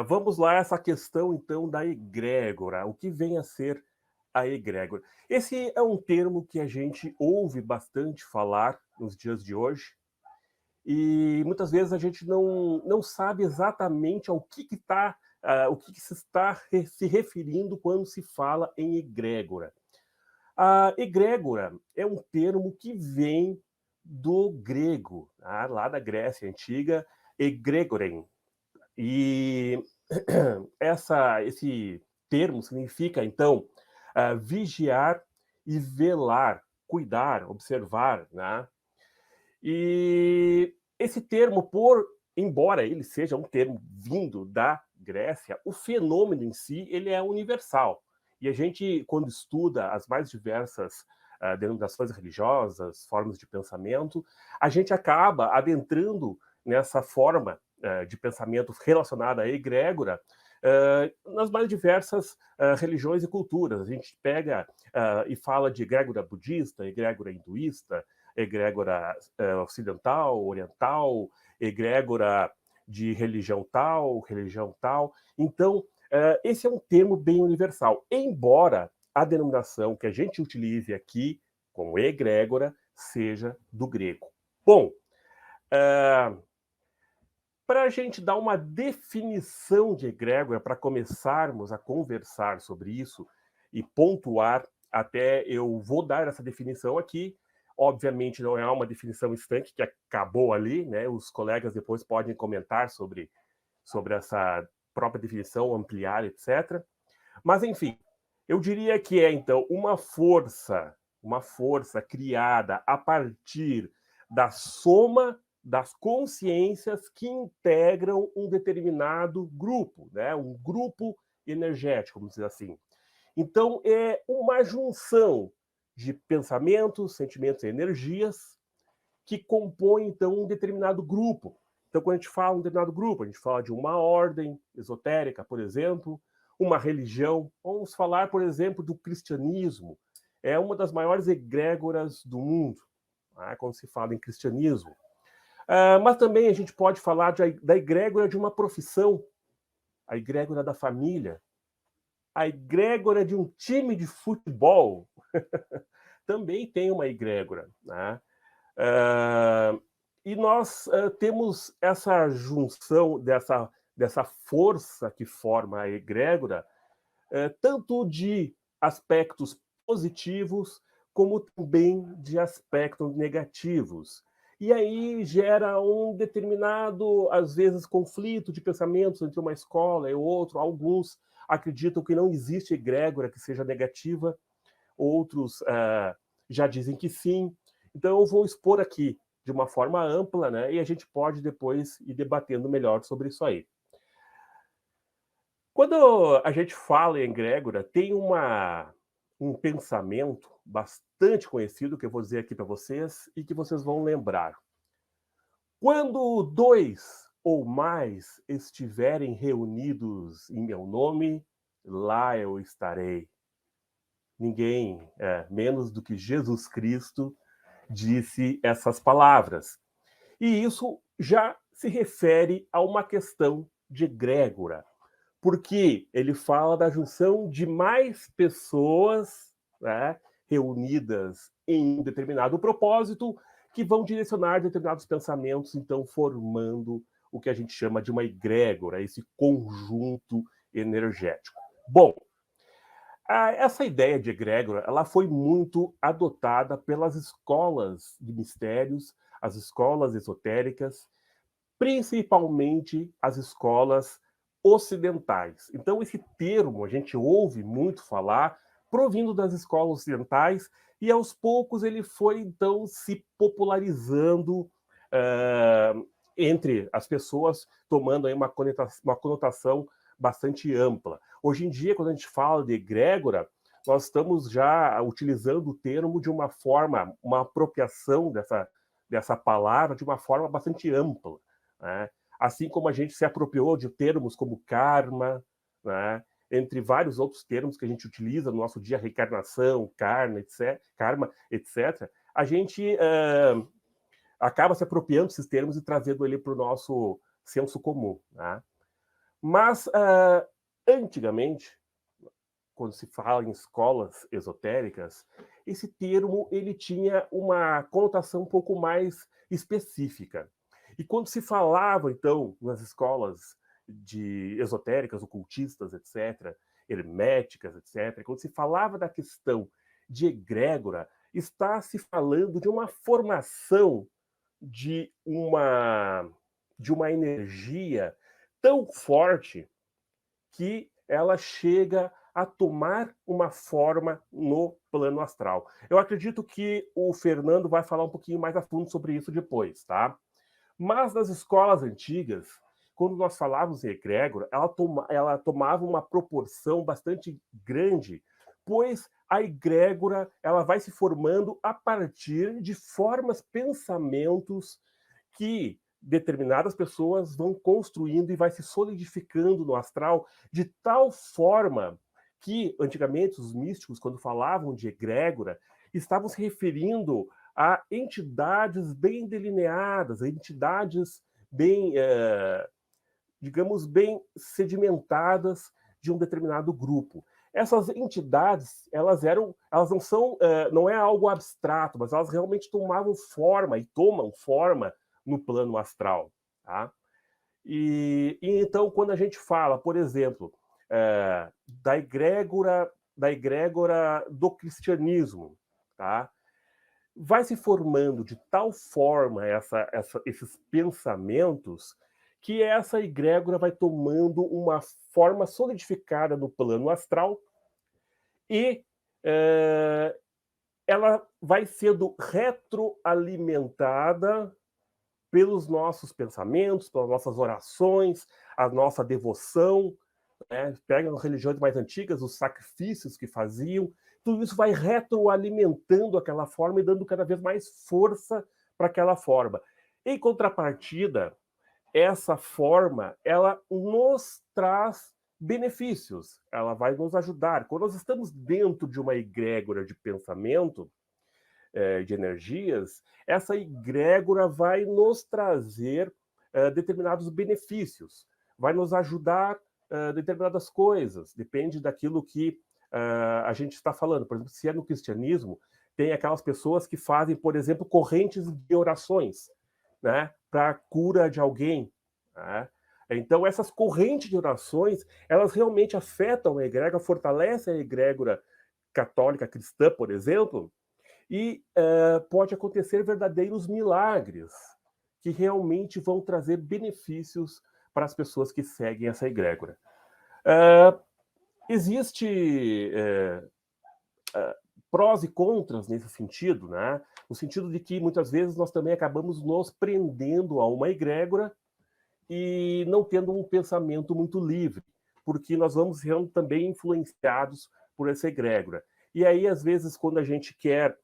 Vamos lá, essa questão então da egrégora. O que vem a ser a egrégora? Esse é um termo que a gente ouve bastante falar nos dias de hoje e muitas vezes a gente não sabe exatamente ao que tá, o que se está se referindo quando se fala em egrégora. A egrégora é um termo que vem do grego, tá? Lá da Grécia Antiga, egregorem. E esse termo significa, então, vigiar e velar, cuidar, observar, né? E esse termo, embora ele seja um termo vindo da Grécia, o fenômeno em si ele é universal. E a gente, quando estuda as mais diversas denominações religiosas, formas de pensamento, a gente acaba adentrando nessa forma de pensamento relacionada à egrégora nas mais diversas religiões e culturas. A gente pega e fala de egrégora budista, egrégora hinduísta, egrégora ocidental, oriental, egrégora de religião tal, religião tal. Então, esse é um termo bem universal, embora a denominação que a gente utilize aqui, como egrégora, seja do grego. Bom, para a gente dar uma definição de egrégora, para começarmos a conversar sobre isso e pontuar, até eu vou dar essa definição aqui. Obviamente não é uma definição estanque que acabou ali, né? Os colegas depois podem comentar sobre essa própria definição, ampliar, etc. Mas, enfim, eu diria que é, então, uma força criada a partir da soma das consciências que integram um determinado grupo, né? Um grupo energético, vamos dizer assim. Então, é uma junção de pensamentos, sentimentos e energias que compõem, então, um determinado grupo. Então, quando a gente fala um determinado grupo, a gente fala de uma ordem esotérica, por exemplo, uma religião. Vamos falar, por exemplo, do cristianismo. É uma das maiores egrégoras do mundo, né, quando se fala em cristianismo. Mas também a gente pode falar da egrégora de uma profissão, a egrégora da família, a egrégora de um time de futebol. Também tem uma egrégora, né? Uh, e nós temos essa junção dessa força que forma a egrégora, tanto de aspectos positivos, como também de aspectos negativos. E aí gera um determinado, às vezes, conflito de pensamentos entre uma escola e outra. Alguns acreditam que não existe egrégora que seja negativa, outros já dizem que sim. Então, eu vou expor aqui de uma forma ampla, né? E a gente pode depois ir debatendo melhor sobre isso aí. Quando a gente fala em egrégora, tem um pensamento bastante conhecido que eu vou dizer aqui para vocês e que vocês vão lembrar. Quando dois ou mais estiverem reunidos em meu nome, lá eu estarei. Ninguém, menos do que Jesus Cristo, disse essas palavras. E isso já se refere a uma questão de egrégora, porque ele fala da junção de mais pessoas, né, reunidas em um determinado propósito, que vão direcionar determinados pensamentos, então formando o que a gente chama de uma egrégora, esse conjunto energético. Bom, essa ideia de egrégora ela foi muito adotada pelas escolas de mistérios, as escolas esotéricas, principalmente as escolas ocidentais. Então, esse termo a gente ouve muito falar, provindo das escolas ocidentais, e aos poucos ele foi, então, se popularizando entre as pessoas, tomando aí uma conotação bastante ampla. Hoje em dia, quando a gente fala de egrégora, nós estamos já utilizando o termo de uma forma, uma apropriação dessa palavra de uma forma bastante ampla, né? Assim como a gente se apropriou de termos como karma, né? Entre vários outros termos que a gente utiliza no nosso dia, reencarnação, karma, etc., a gente acaba se apropriando desses termos e trazendo ele para o nosso senso comum, né? Mas, antigamente, quando se fala em escolas esotéricas, esse termo ele tinha uma conotação um pouco mais específica. E quando se falava, então, nas escolas de esotéricas, ocultistas, etc., herméticas, etc., quando se falava da questão de egrégora, está se falando de uma formação de uma energia tão forte que ela chega a tomar uma forma no plano astral. Eu acredito que o Fernando vai falar um pouquinho mais a fundo sobre isso depois, tá? Mas nas escolas antigas, quando nós falávamos em egrégora, ela tomava uma proporção bastante grande, pois a egrégora ela vai se formando a partir de formas, pensamentos que determinadas pessoas vão construindo e vai se solidificando no astral de tal forma que, antigamente, os místicos, quando falavam de egrégora, estavam se referindo a entidades bem delineadas, a entidades bem, digamos, bem sedimentadas de um determinado grupo. Essas entidades, elas não são, não é algo abstrato, mas elas realmente tomavam forma e tomam forma no plano astral, tá? E então, quando a gente fala, por exemplo, da egrégora do cristianismo, tá? Vai se formando de tal forma esses pensamentos que essa egrégora vai tomando uma forma solidificada no plano astral e ela vai sendo retroalimentada pelos nossos pensamentos, pelas nossas orações, a nossa devoção, né? Pega as religiões mais antigas, os sacrifícios que faziam, tudo isso vai retroalimentando aquela forma e dando cada vez mais força para aquela forma. Em contrapartida, essa forma, ela nos traz benefícios, ela vai nos ajudar. Quando nós estamos dentro de uma egrégora de pensamento, de energias, essa egrégora vai nos trazer determinados benefícios, vai nos ajudar determinadas coisas, depende daquilo que a gente está falando. Por exemplo, se é no cristianismo, tem aquelas pessoas que fazem, por exemplo, correntes de orações, né, para a cura de alguém, né? Então, essas correntes de orações, elas realmente afetam a egrégora, fortalecem a egrégora católica cristã, por exemplo, e pode acontecer verdadeiros milagres que realmente vão trazer benefícios para as pessoas que seguem essa egrégora. Existe prós e contras nesse sentido, né? No sentido de que muitas vezes nós também acabamos nos prendendo a uma egrégora e não tendo um pensamento muito livre, porque nós vamos sendo também influenciados por essa egrégora. E aí, às vezes, quando a gente quer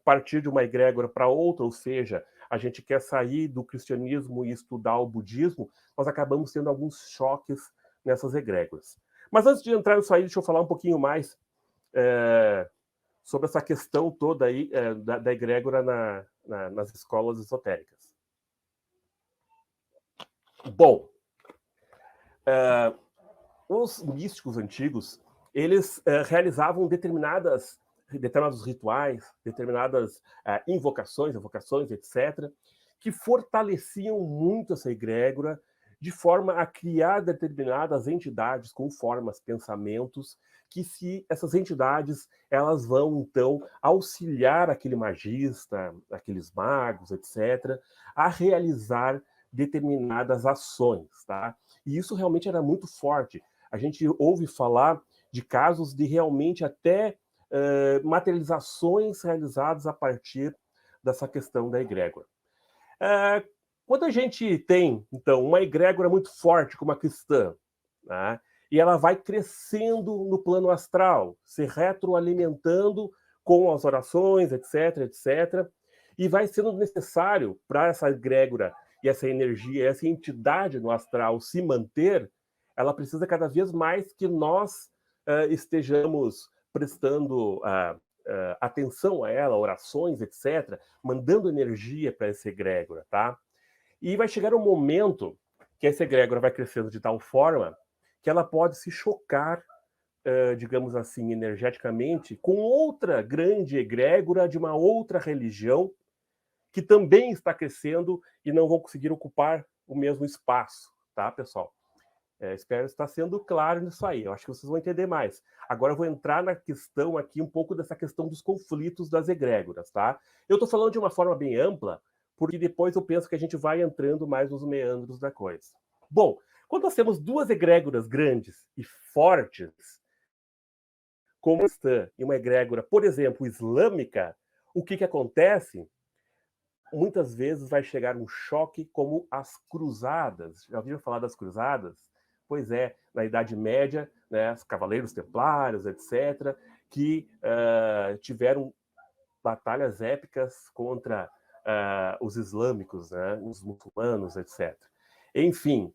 partir de uma egrégora para outra, ou seja, a gente quer sair do cristianismo e estudar o budismo, nós acabamos tendo alguns choques nessas egrégoras. Mas antes de entrar nisso aí, deixa eu falar um pouquinho mais sobre essa questão toda aí da egrégora nas escolas esotéricas. Bom, os místicos antigos, eles realizavam determinados rituais, determinadas invocações, etc., que fortaleciam muito essa egrégora de forma a criar determinadas entidades com formas, pensamentos, que se essas entidades elas vão então auxiliar aquele magista, aqueles magos, etc., a realizar determinadas ações, tá? E isso realmente era muito forte. A gente ouve falar de casos de realmente até materializações realizadas a partir dessa questão da egrégora. Quando a gente tem, então, uma egrégora muito forte como a cristã, né, e ela vai crescendo no plano astral, se retroalimentando com as orações, etc., etc., e vai sendo necessário para essa egrégora e essa energia, essa entidade no astral se manter, ela precisa cada vez mais que nós estejamos prestando atenção a ela, orações, etc., mandando energia para essa egrégora, tá? E vai chegar um momento que essa egrégora vai crescendo de tal forma que ela pode se chocar, digamos assim, energeticamente, com outra grande egrégora de uma outra religião que também está crescendo e não vão conseguir ocupar o mesmo espaço, tá, pessoal? Espero estar sendo claro nisso aí. Eu acho que vocês vão entender mais. Agora eu vou entrar na questão aqui, um pouco dessa questão dos conflitos das egrégoras, tá? Eu estou falando de uma forma bem ampla, porque depois eu penso que a gente vai entrando mais nos meandros da coisa. Bom, quando nós temos duas egrégoras grandes e fortes, como esta e uma egrégora, por exemplo, islâmica, o que acontece? Muitas vezes vai chegar um choque como as cruzadas. Já ouviram falar das cruzadas? Pois é, na Idade Média, né, os cavaleiros templários, etc., que tiveram batalhas épicas contra os islâmicos, né, os muçulmanos, etc. Enfim,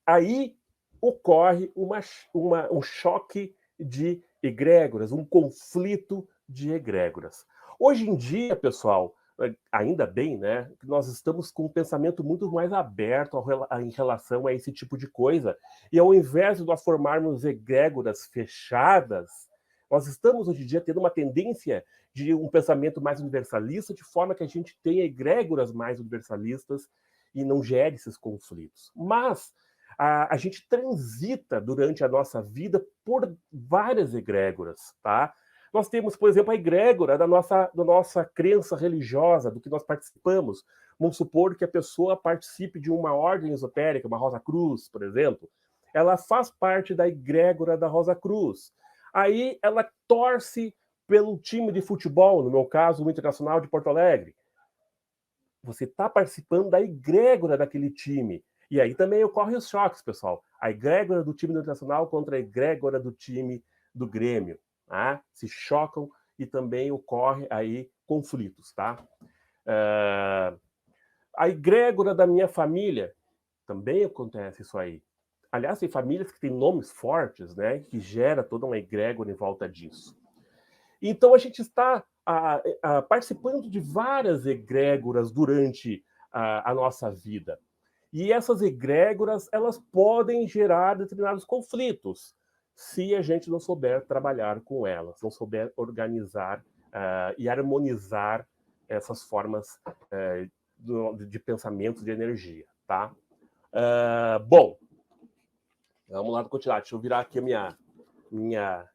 aí ocorre um choque de egrégoras, um conflito de egrégoras. Hoje em dia, pessoal, ainda bem, né, que nós estamos com um pensamento muito mais aberto em relação a esse tipo de coisa. E ao invés de nós formarmos egrégoras fechadas, nós estamos hoje em dia tendo uma tendência de um pensamento mais universalista, de forma que a gente tenha egrégoras mais universalistas e não gere esses conflitos. Mas a gente transita durante a nossa vida por várias egrégoras, tá? Nós temos, por exemplo, a egrégora da nossa crença religiosa, do que nós participamos. Vamos supor que a pessoa participe de uma ordem esotérica, uma Rosa Cruz, por exemplo. Ela faz parte da egrégora da Rosa Cruz. Aí ela torce pelo time de futebol, no meu caso, o Internacional de Porto Alegre. Você está participando da egrégora daquele time. E aí também ocorrem os choques, pessoal. A egrégora do time do Internacional contra a egrégora do time do Grêmio. Tá? Se chocam e também ocorre aí conflitos, tá? A egrégora da minha família, também acontece isso aí. Aliás, tem famílias que têm nomes fortes, né? Que gera toda uma egrégora em volta disso. Então, a gente está participando de várias egrégoras durante a nossa vida. E essas egrégoras, elas podem gerar determinados conflitos, se a gente não souber trabalhar com elas, não souber organizar e harmonizar essas formas de pensamento, de energia, tá? Bom, vamos lá continuar. Deixa eu virar aqui a minha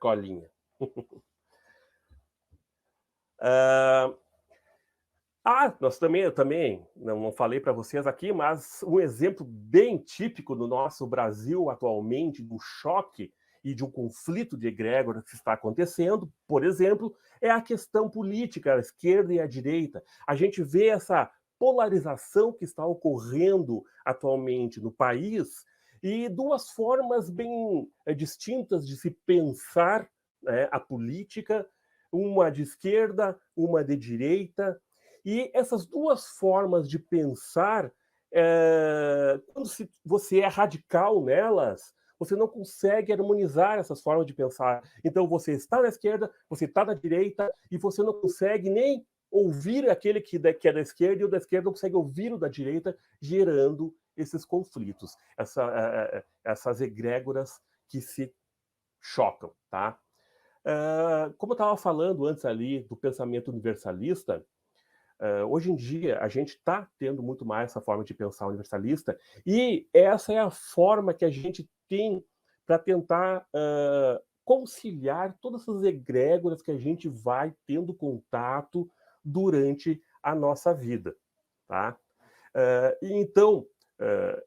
colinha. Eu também não falei para vocês aqui, mas um exemplo bem típico do nosso Brasil atualmente, de um choque e de um conflito de egrégora que está acontecendo, por exemplo, é a questão política, a esquerda e a direita. A gente vê essa polarização que está ocorrendo atualmente no país e duas formas bem distintas de se pensar, né, a política, uma de esquerda, uma de direita. E essas duas formas de pensar, quando você é radical nelas, você não consegue harmonizar essas formas de pensar. Então, você está na esquerda, você está na direita, e você não consegue nem ouvir aquele que é da esquerda, e o da esquerda não consegue ouvir o da direita, gerando esses conflitos, essas egrégoras que se chocam, tá? Como eu estava falando antes ali do pensamento universalista, hoje em dia, a gente está tendo muito mais essa forma de pensar universalista, e essa é a forma que a gente tem para tentar conciliar todas essas egrégoras que a gente vai tendo contato durante a nossa vida. Tá? Então,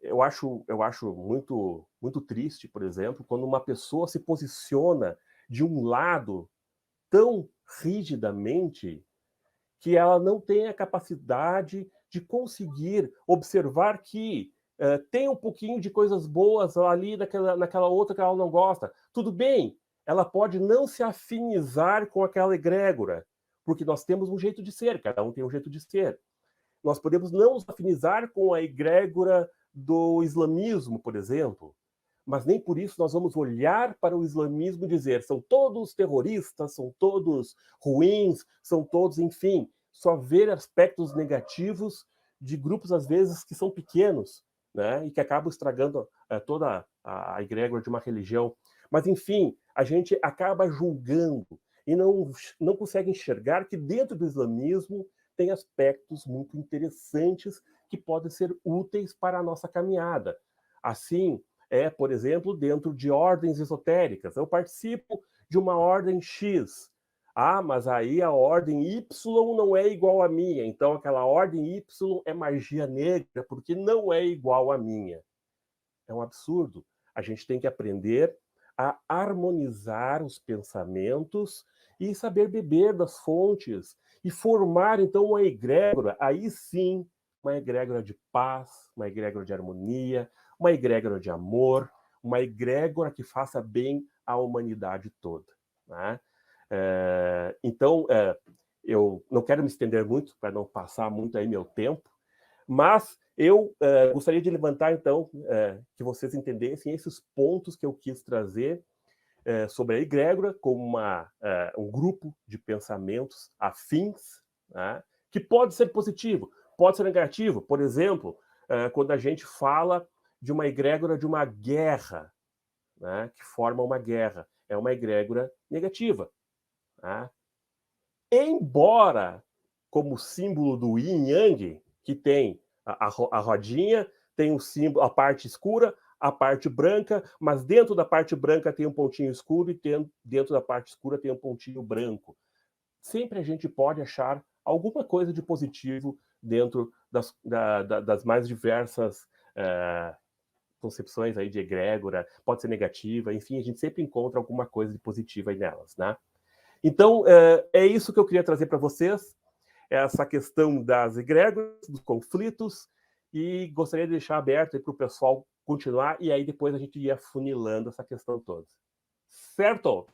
eu acho muito, muito triste, por exemplo, quando uma pessoa se posiciona de um lado tão rigidamente que ela não tem a capacidade de conseguir observar que tem um pouquinho de coisas boas ali naquela outra que ela não gosta. Tudo bem, ela pode não se afinizar com aquela egrégora, porque nós temos um jeito de ser, cada um tem um jeito de ser. Nós podemos não nos afinizar com a egrégora do islamismo, por exemplo, mas nem por isso nós vamos olhar para o islamismo e dizer são todos terroristas, são todos ruins, são todos, enfim, só ver aspectos negativos de grupos, às vezes, que são pequenos, né? E que acabam estragando toda a egrégora de uma religião. Mas, enfim, a gente acaba julgando e não consegue enxergar que dentro do islamismo tem aspectos muito interessantes que podem ser úteis para a nossa caminhada. Assim, por exemplo, dentro de ordens esotéricas. Eu participo de uma ordem X. Ah, mas aí a ordem Y não é igual à minha, então aquela ordem Y é magia negra, porque não é igual à minha. É um absurdo. A gente tem que aprender a harmonizar os pensamentos e saber beber das fontes e formar, então, uma egrégora, aí sim, uma egrégora de paz, uma egrégora de harmonia, uma egrégora de amor, uma egrégora que faça bem à humanidade toda, né? Então, eu não quero me estender muito, para não passar muito aí meu tempo, mas eu gostaria de levantar, então, que vocês entendessem esses pontos que eu quis trazer sobre a egrégora como um grupo de pensamentos afins, né, que pode ser positivo, pode ser negativo. Por exemplo, quando a gente fala de uma egrégora de uma guerra, né, que forma uma guerra, é uma egrégora negativa. Né? Embora, como símbolo do yin yang, que tem a rodinha, tem o símbolo, a parte escura, a parte branca, mas dentro da parte branca tem um pontinho escuro e dentro da parte escura tem um pontinho branco. Sempre a gente pode achar alguma coisa de positivo dentro das mais diversas concepções aí de egrégora, pode ser negativa, enfim, a gente sempre encontra alguma coisa de positiva aí nelas, né? Então, é isso que eu queria trazer para vocês, essa questão das egrégoras, dos conflitos, e gostaria de deixar aberto para o pessoal continuar, e aí depois a gente ia funilando essa questão toda. Certo?